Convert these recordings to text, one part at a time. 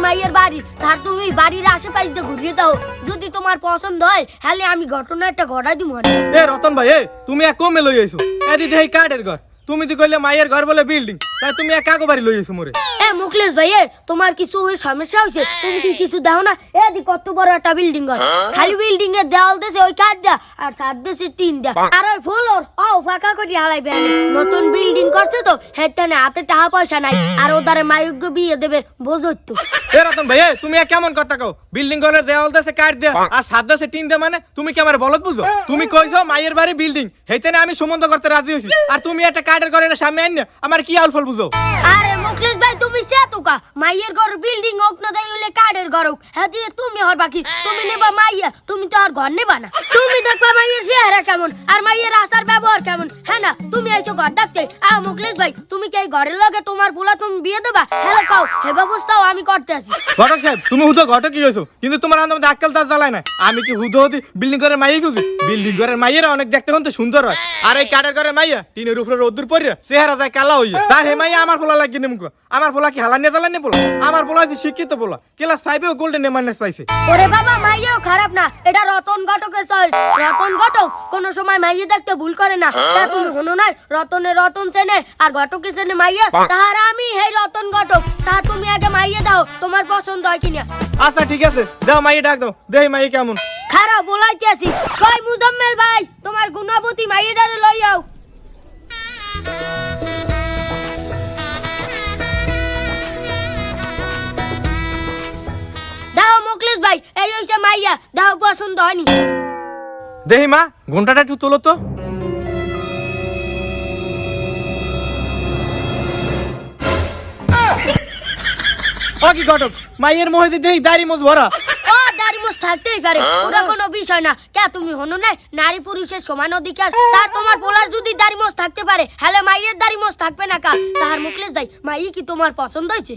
মাইয়ের বাড়ি তার তুমি বাড়ির আশেপাশে দিয়ে ঘুরিয়ে দাও যদি তোমার পছন্দ হয় তাহলে আমি ঘটনা একটা ঘটাই দিব। এ রতন ভাই এ তুমি এক কমে লই আইছো এদি দেই কাঠের ঘর তুমি তো কইলে মাইয়ের ঘর বলে বিল্ডিং তাই তুমি এক কাগো বাড়ি লই আইছো মোরে। এ মুখলেশ ভাই তোমার কিছু সমস্যা হয়েছে তুমি কি কিছু দাও না এদি কত বড় একটা বিল্ডিং ঘর খালি বিল্ডিং এর দেওয়াল দেশে ওই কাঠ দেয়া আর ছাদ দেশে টিন দেয়া আর ওই ফ্লোর ফাঁকা করে হালাইবে নতুন বিল্ডিং করছে তো হেটানে হাতে টাকা পয়সা নাই আর ওদারে মায়ুগ্য বিয়ে দেবে বোঝো তো। এ রতন ভাই এ তুমি কেমন কথা কও বিল্ডিং ঘরের দেওয়াল দেশে কাঠ দেয়া আর ছাদ দেশে টিন দে মানে তুমি কি আমার বলত বুঝো তুমি কইছো মাইয়ের বাড়ি বিল্ডিং হেতেনে আমি সম্বন্ধ করতে রাজি হইছি আর তুমি একটা কাঠের ঘরের সামনে আইন আমার কি আউল ফল বুঝো। আরে মুখলেশ ভাই তুমি সেতুকা মাইয়ের ঘর বিল্ডিং হোক না তাই হইলে কাঠের ঘর হোক হ্যাঁ দিয়ে তুমি হর বাকি তুমি নেবা মাইয়া তুমি তো আর ঘর নেবা না তুমি দেখবা মাইয়ের চেহারা কেমন আর মাইয়ের আচার ব্যবহার কেমন হ্যাঁ না তুমি আইছো ঘর ডাকতে মুখলেশ ভাই তুমি কি এই ঘরের লগে তোমার পোলা তুমি বিয়ে দেবা হ্যালো কাও হে ব্যবস্থাও আমি করতে আসি। ঘটক সাহেব তুমি হুদো ঘটক কি হইছো কিন্তু তোমার আনন্দ আক্কেল তার জ্বালায় না আমি কি হুদো হতি বিল্ডিং ঘরের মাইয়ে খুঁজি বিল্ডিং ঘরের মাইয়েরা অনেক দেখতে হতে সুন্দর হয় আর এই কাঠের ঘরের মাইয়া টিনের উপরে রোদ্দুর পড়ে চেহারা যায় কালা হইয়া তার হে মাইয়া আমার পোলা লাগিয়ে নেমুক আমার পোলা কি হালানিয়া জ্বালানি পোলা আমার পোলা হচ্ছে শিক্ষিত পোলা ক্লাস 5 এও গোল্ডেন এমার্নেস পাইছে। ওরে বাবা মাইয়াও খারাপ না এটা রতন ঘটকের চয়েস রতন ঘটক কোন সময় মাইয়া দেখতে ভুল করে না তা তুমি হনো নাই রতনে রতন চেনে আর ঘটকে চেনে মাইয়া তাহার আমি হেই রতন ঘটক তা তুমি আগে মাইয়া দাও তোমার পছন্দ হয় কিনা। আচ্ছা ঠিক আছে দাও মাইয়া ডাক দাও দেই মাইয়া কেমন খারাপ বলাইতে আছি কই মুজাম্মেল ভাই তোমার গুণবতী মাইয়াটারে লই আও। দাও মুখলেশ ভাই এই হইছে মাইয়া দাও পছন্দ হয়নি দেহি মা ঘন্টাটা একটু তোলো তো। ও কি ঘটক মাইয়ের মহিতে দেই দাড়ি মোজ ভরা ও দাড়ি মোজ থাকতেই পারে ওটা কোনো বিষয় না কে তুমি হনো না নারী পুরুষের সমান অধিকার তার তোমার পোলার যদি দাড়ি মোজ থাকতে পারে হ্যালো মাইয়ের দাড়ি মোজ থাকবে না কা তাহার মুখলেশ ভাই মাই কি তোমার পছন্দ হয়েছে।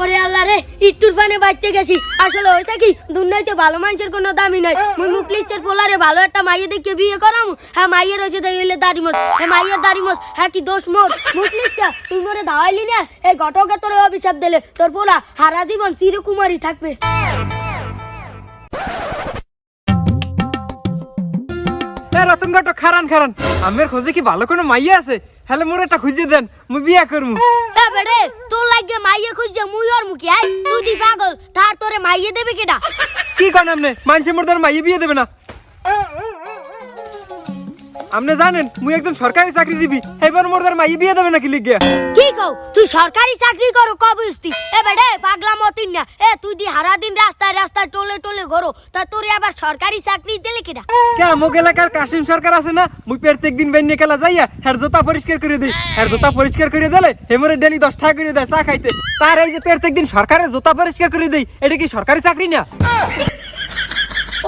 ওরে আল্লাহ রে ইট্টুর পানে বাইতে গেছি আসলে হইছে কি দুনিয়াতে ভালো মানুষের কোনো দামই নাই মুই মুখলিচের পোলারে ভালো একটা মাইয়ে দেখে বিয়ে করামু হ্যাঁ মাইয়ের হইছে তাই হইলে দাড়িমোস হ্যাঁ মাইয়ের দাড়িমোস হ্যাঁ কি দোষ মোর মুখলিচা তুই মোরে ধাওয়াইলি না এই ঘটকে তোর অভিশাপ দিলে তোর পোলা হারা জীবন চিরকুমারী থাকবে। এ রতন ঘটক খারান খারান আমের খোঁজে কি ভালো কোনো মাইয়া আছে হ্যালো মোর একটা খুঁজে দেন মুই বিয়া করমু। এ বেড়ে তোর লাগে মাইয়ে খুঁজছে মুই ওর মুখে আই তুই দি পাগল তার তোরে মাইয়ে দেবে কেডা কি কোন আমনে মানুষে মোর দ্বারা মাইয়া বিয়ে দেবে না আপনি জানেন মুই একজন সরকারি চাকরিজীবী এবার মোর দ্বারা মাইয়া বিয়ে দেবে না কি লিখিয়া কি কও তুই সরকারি চাকরি করো কবুস্তি এ বেড়ে পাগলা মতিন না এ তুই দি হারা দিন রাস্তায় রাস্তায় টোলে টোলে ঘোরো তা তোরে আবার সরকারি চাকরি দিলে কেডা কে মোগ এলাকার কাশিম সরকার আছে না মুই প্রত্যেক দিন বেন্নে খেলা যাইয়া হের জোতা পরিষ্কার করে দেই হের জোতা পরিষ্কার করে দিলে হেমরে ডেলি 10 টাকা করে দেয় চা খাইতে তার এই যে প্রত্যেক দিন সরকারের জোতা পরিষ্কার করে দেই এটা কি সরকারি চাকরি না।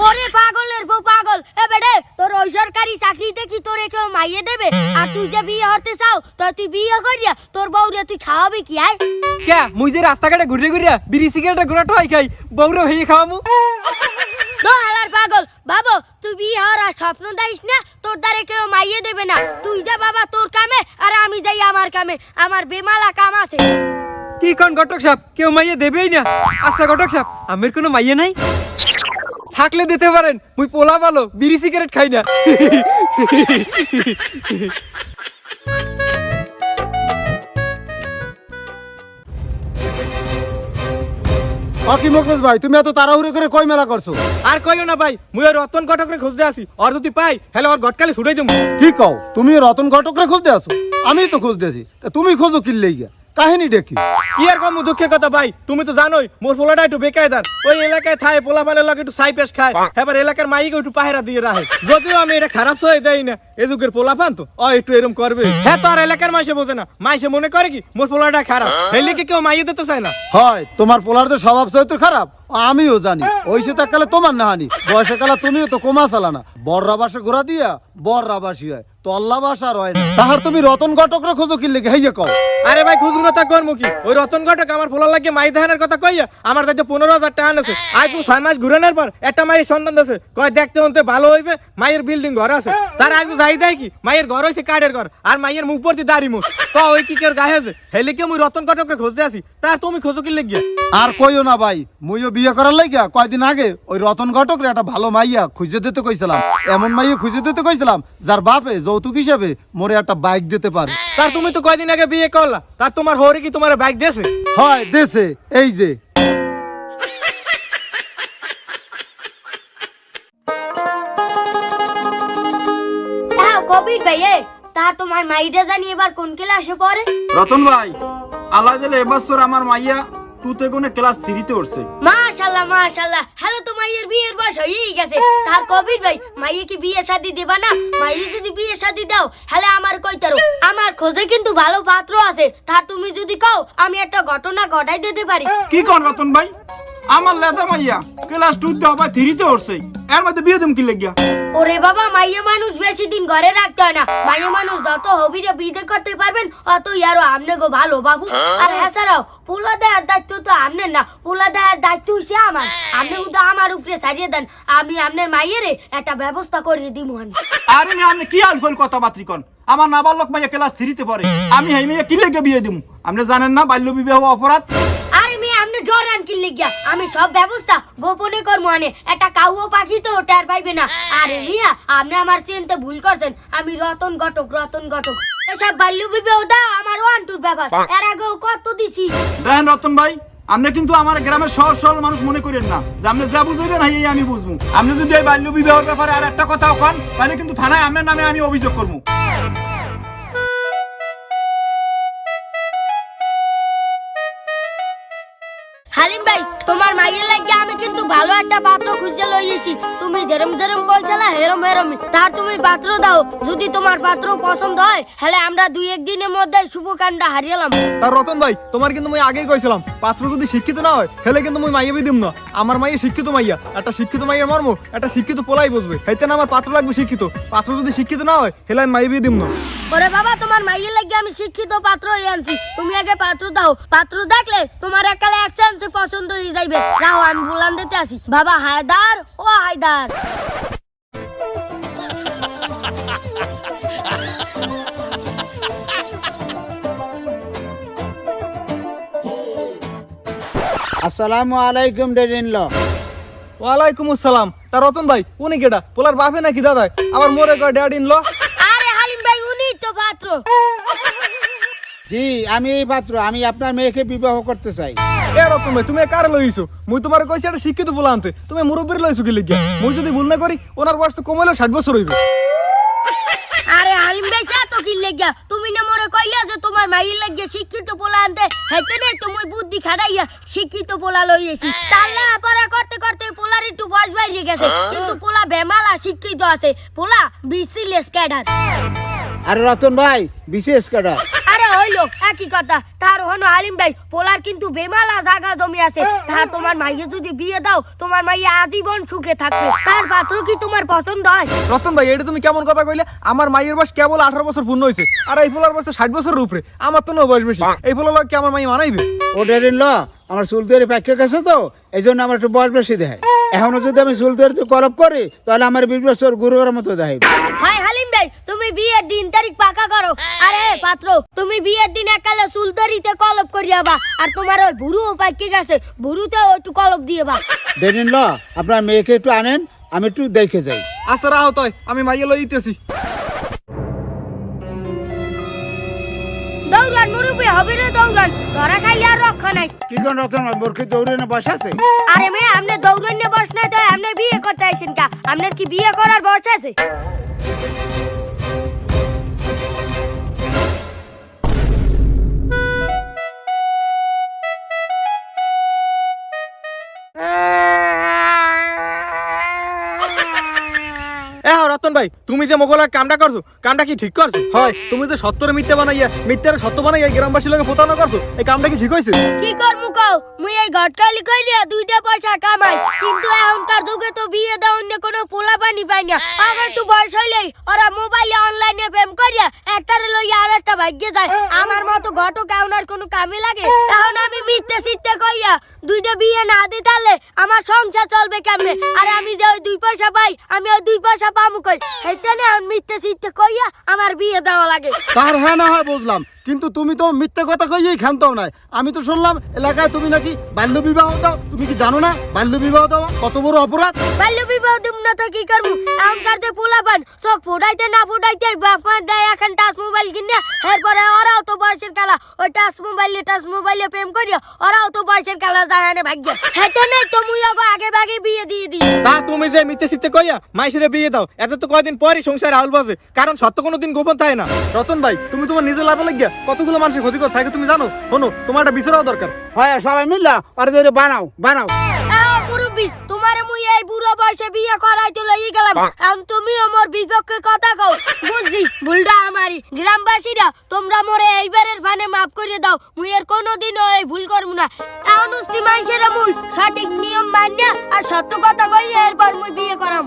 ওরে পাগলের বউ পাগল এ বেড়ে তোর ওই সরকারি চাকরিতে কি তোরে কেউ মাইয়ে দেবে আর তুই যে বিয়ে হতে চাও তো তুই বিয়ে করিয়া তোর বউরে তুই খাওয়াবি কি আয় কে মুই যে রাস্তাঘাটে ঘুরে ঘুরিয়া বিড়ি সিগারেট ঘোরা ঠয় খাই বউরে হয়ে খাওয়ামু তো হালার পাগল বাবু তুই বিয়ে হওয়ার আর স্বপ্ন দেখিস না তোর দ্বারে কেউ মাইয়ে দেবে না তুই যা বাবা তোর কামে আর আমি যাই আমার কামে আমার বেমালা কাম আছে। কি কোন ঘটক সাহেব কেউ মাইয়া দেবেই না আচ্ছা ঘটক সাহেব আমের কোনো মাইয়া নাই থাকলে দিতে পারেন মুই পোলা ভালো বিড়ি সিগারেট খাই না। কি মুকেশ ভাই তুমি এত তাড়াহুড়ো করে কই মেলা করছো আর কইও না ভাই মুই ওই রতন ঘটকরে খুঁজতে আসি আর যদি পাই হ্যালো ওর ঘটকালি ছুটাই দেবো। কি কও তুমি রতন ঘটকরে খুঁজতে আসো আমি তো খুঁজতে আছি তা তুমি খোঁজো কিনলেই গিয়া কাহিনী দেখি কি আর কম দুঃখের কথা ভাই তুমি তো জানোই মোর পোলাটা একটু বেকায়দার ওই এলাকায় থাই পোলা পানের লাগে একটু সাই পেশ খায় এবার এলাকার মাইকে একটু পাহেরা দিয়ে রাখে যদিও আমি এটা খারাপ হয়ে দেই না এযুগের পোলা পান তো একটু এরকম করবে। হ্যাঁ তো আর এলাকার মাইসে বোঝে না, মাইসে মনে করে কি মোর পোলাটা খারাপ, হেলে কি কেউ মাইয়ে দিতে চায় না। হয় তোমার পোলার তো স্বভাব চরিত্র খারাপ, আমিও জানি। ওই সে কালে তোমার না হানি, বয়সে কালে তুমিও তো কমা চালানা। বররা বাসে ঘোরা দিয়া বররা বাসি হয়, তল্লা বাসা আর হয় না। তাহার তুমি রতন ঘটকরে খোঁজো কি লেগে হেয়ে কও। আরে ভাই খুঁজবো না তা করবো কি? ওই রতন ঘটক আমার পোলা লাগে মাই দেখানোর কথা কইয়া আমার কাছে 15,000 টাকা আনছে। আজ 6 মাস ঘুরানোর পর একটা মায়ের সন্ধান দিয়েছে, কয় দেখতে হতে ভালো হইবে, মায়ের বিল্ডিং ঘর আছে। তার আজ যাই দেয় কি মায়ের ঘর হয়েছে কাঠের ঘর, আর মায়ের মুখ পড়তে দাড়ি মুখ। তো ওই কি কেউ গায়ে আছে হেলে কি মুই রতন ঘটকরে খুঁজতে আসি, তা তুমি খোঁজো কি লেগে? আর কইও না ভাই, মুইও বিয়ে করার লাগিয়া কয়দিন আগে ওই রতন ঘটকরে একটা ভালো মাইয়া খুঁজে দিতে কইছিলাম। এমন মাইয়া খুঁজে দিতে কইছিলাম যার বাপে যৌতুক হিসেবে মোরে একটা বাইক দিতে পারে। তার তুমি তো কয়দিন আগে বিয়ে করলা, তার তোমার হরে কি তোমার বাইক দিয়েছে? হয় দেশে এই যে হ্যাঁ কবির ভাই তার তোমার মাইটা জানি এবার কোন ক্লাসে পড়ে? রতন ভাই, আল্লাহ দিলে এবছর আমার মাইয়া 2 তে গুনে ক্লাস 3 তে উঠছে। মাশাআল্লাহ মাশাআল্লাহ, হ্যালো তো মাইয়ের বিয়ের বয়স হয়েই গেছে। তার কবির ভাই মাইয়ে কি বিয়ে শাদী দেবা না? মাইয়ে যদি বিয়ে শাদী দাও হলে আমার কইতারো, আমার খোঁজে কিন্তু ভালো পাত্র আছে। তার তুমি যদি কও আমি একটা ঘটনা ঘটাই দিতে পারি। কি কোন রতন ভাই, আমার লেদা মাইয়া ক্লাস 2 তে আবার 3 তে উঠছে, এর মধ্যে বিয়ে দেম কি লাগিয়া? ওরে বাবা, মাইয়া মানুষ বেশি দিন ঘরে রাখতে হয় না। মাইয়া মানুষ যত হবিরে বিয়ে করতে পারবেন অত ইয়ারও আমনে গো ভালো বাবু। আর এছাড়াও পোলা দেওয়ার দায়িত্ব তো আমনের না, পোলা দেওয়ার দায়িত্ব হইছে আমার। আপনি কিন্তু আমার উপরে ছাড়িয়ে দেন, আমি আপনার মাইয়েরে একটা ব্যবস্থা করে দিব। আরে না, আপনি কি আলফল কথাবার্তা কোন? আমার নাবালক মাইয়া ক্লাস 3 তে পড়ে, আমি এই মাইয়া কি লাগে বিয়ে দিমু? আপনি জানেন না বাল্য বিবাহ অপরাধ? আরে মেয়ে আপনি ডরান কি লিখিয়া? আমি সব ব্যবস্থা গোপনে করবো। আনে একটা কাউও পাখি তো টের পাইবে না। আরে মিয়া, আপনি আমার চিনতে ভুল করছেন, আমি রতন ঘটক। রতন ঘটক এসব বাল্য বিবাহ দাও আমার ওয়ান্টুর ব্যাপার, এর আগেও কত দিছি। দেখেন রতন ভাই, আপনি কিন্তু আমার গ্রামের সহজ সরল মানুষ মনে করেন না যে আপনি যা বুঝবেন এই আমি বুঝবো। আপনি যদি এই বাল্য বিবাহের ব্যাপারে আর একটা কথা কন, তাহলে কিন্তু থানায় আপনার নামে আমি অভিযোগ করবো। হালিম ভাই, তোমার মাইয়ের লাগে আমি কিন্তু ভালো একটা পাত্র খুঁজে লইয়েছি। তুমি যেরম যেরম বলছিলা হেরম হেরম তার তুমি পাত্র দাও। যদি তোমার পাত্র পছন্দ হয় তাহলে আমরা 2-1 দিনের মধ্যে শুভকাণ্ড হারিয়েলাম। তার রতন ভাই, তোমার কিন্তু মুই আগেই কইছিলাম পাত্র যদি শিক্ষিত না হয় হেলে কিন্তু মুই মাইয়া দিম না। আমার মাইয়া শিক্ষিত মাইয়া, একটা শিক্ষিত মাইয়া মর্ম একটা শিক্ষিত পোলাই বুঝবে। হেতে না আমার পাত্র লাগবে শিক্ষিত। পাত্র যদি শিক্ষিত না হয় হেলে আমি মাইয়া দিম না। ওরে বাবা, তোমার মাইয়ের লাগে আমি শিক্ষিত পাত্রই আনছি। তুমি আগে পাত্র দাও, পাত্র দেখলে তোমার একালে এক চান্সে পছন্দ হয়ে যাইবে। রাও আমি বুলান দিতে আসি। বাবা হায়দার, ও হায়দার। আসসালামু আলাইকুম ডেরিনল। ওয়ালাইকুম আসসালাম। তা রতন ভাই, উনি কেডা? পোলার বাপে নাকি দাদাই? আবার মোরে কয় ড্যাড ইন ল। আরে হালিম ভাই, উনি তো পাত্র। জি, আমি এই পাত্র, আমি আপনার মেয়েকে বিবাহ করতে চাই। এ রতন ভাই, তুমি কারে লইছো? মুই তোমার কইছি একটা শিক্ষিত পোলা আনতে, তুমি মুরব্বির লইছো কি লিগা? মুই যদি ভুল না করি ওনার বয়স তো কমাইলো 60 বছর হইবে। আরে হালিম ভাই, সে তো কি লাগিয়া? তুমি না মোরে কইলা যে তোমার মাইয়ের লাগিয়া শিক্ষিত পোলা আনতে, হেতে নেই তুমি বুদ্ধি খাটাইয়া শিক্ষিত পোলা লইয়েছি। তাহলে পড়া করতে করতে পোলার একটু বয়স বাইরে গেছে, কিন্তু পোলা বেমালা শিক্ষিত আছে। পোলা বিসিলেস ক্যাডার। আরে রতন ভাই, বিশেষ ক্যাডার। আরে হইলো একই কথা। তার হনো হালিম ভাই, পোলার কিন্তু বেমালা জায়গা জমি আছে। তার তোমার মাইয়ে যদি বিয়ে দাও, তোমার মাইয়ে আজীবন সুখে থাকবে। তার পাত্র কি তোমার পছন্দ হয়? রতন ভাই, এটা তুমি কেমন কথা কইলে? আমার মাইয়ের বয়স কেবল 18 বছর পূর্ণ হয়েছে, আর এই পোলার বয়স 60 বছরের উপরে। আমার তো বয়স বেশি, এই পোলার কি আমার মাই মানাইবে? ও ডেরিনল, আমার চুল তৈরি প্যাকে গেছে তো এই জন্য আমার একটু বয়স বেশি দেয়। এখনো যদি আমি চুল তৈরি কলপ করি তাহলে আমার 20 বছর গুরুর মতো দেয়। হাই হালিম ভাই, তুমি বিয়ের দিন তারিখ পাকা করো। আরে পাত্র, তুমি বিয়ের দিন একালে সুলতারিতে কলপ করিয়াবা, আর তোমার ওই বুড়ুও পাইকে গেছে, বুড়ুতেও একটু কলপ দিয়েবা। ডেরিনল, আপনার মেয়েকে একটু আনেন, আমি একটু দেখে যাই। আচ্ছা রাও তাই, আমি মাইয়া লইতেছি। দৌড়ান মুরুবি, হবে রে দৌড়ান, ধরা খাইলে আর রক্ষা নাই। কি কোন রতন ভাই, মোর কি দৌড়ে না বসে আছে? আরে মেয়ে, আপনি দৌড়ান নিয়ে বস নাই তো আপনি বিয়ে করতে আইছেন কা? আপনার কি বিয়ে করার বয়স আছে? রতন ভাই তুমি যে মোগলার কামটা করছো কামটা কি ঠিক করছো? হয় তুমি যে সত্যরে মিথ্যে বানাইয়া মিথ্যারে সত্য বানাইয়া গ্রামবাসীর লোকে প্রতারণা করছো, এই কামটা কি ঠিক হয়েছে? কি করমু কও মুই এই ঘটকালি কইরা দুইটা পয়সা কামাই, কিন্তু এখনকার যুগে তো বিয়ে দেওয়া অন্য কোনো পোলা পানি পাই না। আমার তো বয়স হইলেই ওরা মোবাইলে অনলাইনে প্রেম করিয়া একটারে লইয়া আর একটা ভাগ্যে যায়। আমার মতো ঘটক এমন কোনো কামে লাগে? এখন আমি মিথ্যে সিদ্ধে কইয়া দুইটা বিয়ে না দিতালে আমার সংসার চলবে কেমনে? আর আমি যে ওই 2 পয়সা পাই আমি ওই 2 পয়সা পামু কই? সেইটানে এখন মিথ্যে সিদ্ধে কইয়া আমার বিয়ে দেওয়া লাগে। তার হ্যাঁ না হয় বুঝলাম, কিন্তু তুমি তো মিথ্যে কথা কইয়েই খানতাও নাই। আমি তো শুনলাম এলাকায় তুমি নাকি বাল্য বিবাহ দাও। তুমি কি জানো না বাল্য বিবাহ দেওয়া কত বড় অপরাধ? বাল্য বিবাহ দিম না তো কি করমু? এখনকার যে পোলাপান সব ফুটাইতে না ফুটাইতে বাপ মা দেয় এখন টাচ মোবাইল কিনে, এরপরে ওরাও তো বয়সের কালা ওই টাচ মোবাইলে প্রেম করিয়া ওরাও তো বয়সের কালা যায় ভাগ্য। হেঁটে নেই তো মুই আগে ভাগে বিয়ে দিয়ে দিই। তা তুমি যে মিথ্যে সিদ্ধে কইয়া মাইসেরে বিয়ে দাও, এত তো কয়দিন পরই সংসার আউল বাজে, কারণ সত্য কোনোদিন গোপন থাকে না। রতন ভাই তুমি তোমার নিজের লাভে লাগিয়া কতগুলো মানুষের ক্ষতি করছো আগে তুমি জানো? শোনো, তোমার একটা বিচারও দরকার। হয় সবাই মিললা আর ধরে বানাও বানাও। মুরব্বী তোমারে মুই এই বুড়ো বয়সে বিয়ে করাইতে লই গেলাম, এখন তুমি আমার বিপক্ষে কথা কও। বুঝছি ভুলটা আমারই। গ্রামবাসীরা তোমরা মোরে এইবারের ফানে মাফ করে দাও, মুই এর কোনোদিনও এই ভুল করব না। এখন উস্তি মাইসেরা মুই সঠিক নিয়ম মানিয়া আর সত্য কথা কই এরপর মুই বিয়ে করাম।